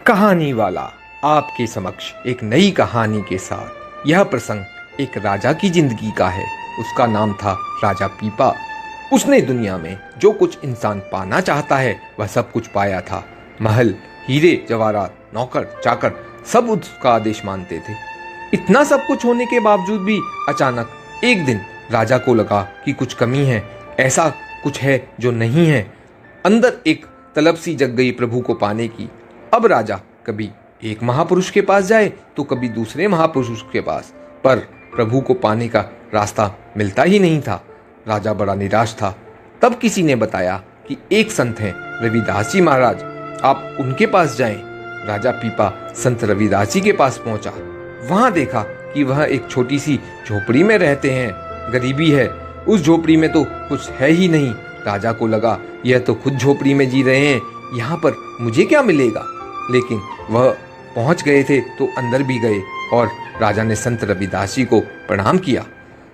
कहानी वाला आपके समक्ष एक नई कहानी के साथ। यह प्रसंग एक राजा की जिंदगी का है। उसका नाम था राजा पीपा। उसने दुनिया में जो कुछ इंसान पाना चाहता है वह सब कुछ पाया था। महल, हीरे जवाहरात, नौकर चाकर सब उसका आदेश मानते थे। इतना सब कुछ होने के बावजूद भी अचानक एक दिन राजा को लगा कि कुछ कमी है, ऐसा कुछ है जो नहीं है। अंदर एक तलब सी जग गई प्रभु को पाने की। अब राजा कभी एक महापुरुष के पास जाए तो कभी दूसरे महापुरुष के पास, पर प्रभु को पाने का रास्ता मिलता ही नहीं था। राजा बड़ा निराश था। तब किसी ने बताया कि एक संत हैं रविदास जी महाराज, आप उनके पास जाएं। राजा पीपा संत रविदास जी के पास पहुंचा। वहां देखा कि वह एक छोटी सी झोपड़ी में रहते हैं। गरीबी है, उस झोपड़ी में तो कुछ है ही नहीं। राजा को लगा यह तो खुद झोपड़ी में जी रहे हैं, यहाँ पर मुझे क्या मिलेगा। लेकिन वह पहुंच गए थे तो अंदर भी गए और राजा ने संत रविदास जी को प्रणाम किया।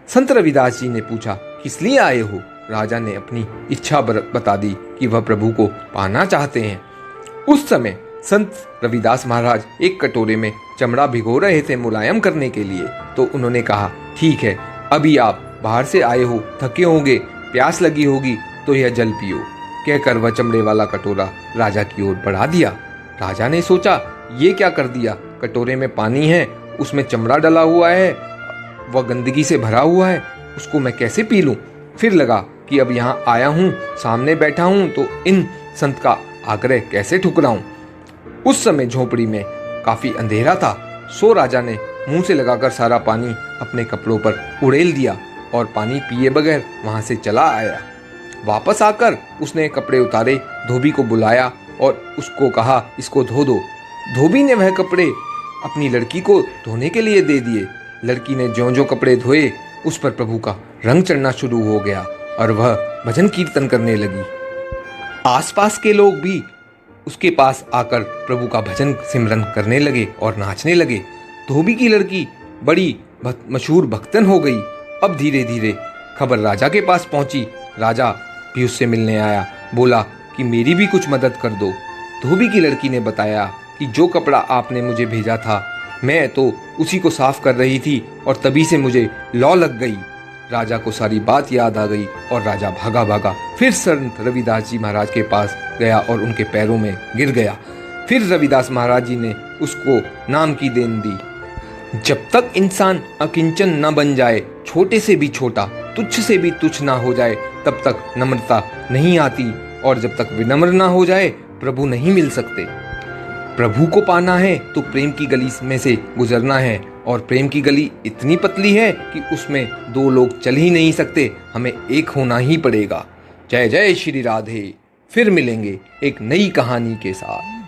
संत रविदास जी ने पूछा, किस लिए आए हो। राजा ने अपनी इच्छा बता दी कि वह प्रभु को पाना चाहते हैं। उस समय संत रविदास महाराज एक कटोरे में चमड़ा भिगो रहे थे मुलायम करने के लिए। तो उन्होंने कहा, ठीक है, अभी आप बाहर से आए हो, थके होंगे, प्यास लगी होगी, तो यह जल पियो। कहकर वह चमड़े वाला कटोरा राजा की ओर बढ़ा दिया। राजा ने सोचा, ये क्या कर दिया, कटोरे में पानी है, उसमें चमड़ा डला हुआ है, वह गंदगी से भरा हुआ है, उसको मैं कैसे पी लूं। फिर लगा कि अब यहाँ आया हूँ, सामने बैठा हूँ, तो इन संत का आग्रह कैसे ठुकराऊं। उस समय झोपड़ी में काफी अंधेरा था। सो राजा ने मुंह से लगाकर सारा पानी अपने कपड़ों पर उड़ेल दिया और पानी पिए बगैर वहां से चला आया। वापस आकर उसने कपड़े उतारे, धोबी को बुलाया और उसको कहा, इसको धो दो। धोबी ने वह कपड़े अपनी लड़की को धोने के लिए दे दिए। लड़की ने ज्यों-ज्यों कपड़े धोए, उस पर प्रभु का रंग चढ़ना शुरू हो गया और वह भजन कीर्तन करने लगी। आसपास के लोग भी उसके पास आकर प्रभु का भजन सिमरन करने लगे और नाचने लगे। धोबी की लड़की बड़ी मशहूर भक्तन हो गई। अब धीरे धीरे खबर राजा के पास पहुंची। राजा भी उससे मिलने आया, बोला कि मेरी भी कुछ मदद कर दो। धोबी की लड़की ने बताया कि जो कपड़ा आपने मुझे भेजा था, मैं तो उसी को साफ कर रही थी और तभी से मुझे लौ लग गई। राजा को सारी बात याद आ गई और राजा भागा भागा फिर संत रविदास जी महाराज के पास गया और उनके पैरों में गिर गया। फिर रविदास महाराज जी ने उसको नाम की देन दी। जब तक इंसान अकिंचन न बन जाए, छोटे से भी छोटा, तुच्छ से भी तुच्छ ना हो जाए, तब तक नम्रता नहीं आती, और जब तक विनम्र ना हो जाए प्रभु नहीं मिल सकते। प्रभु को पाना है तो प्रेम की गली में से गुजरना है, और प्रेम की गली इतनी पतली है कि उसमें दो लोग चल ही नहीं सकते, हमें एक होना ही पड़ेगा। जय जय श्री राधे। फिर मिलेंगे एक नई कहानी के साथ।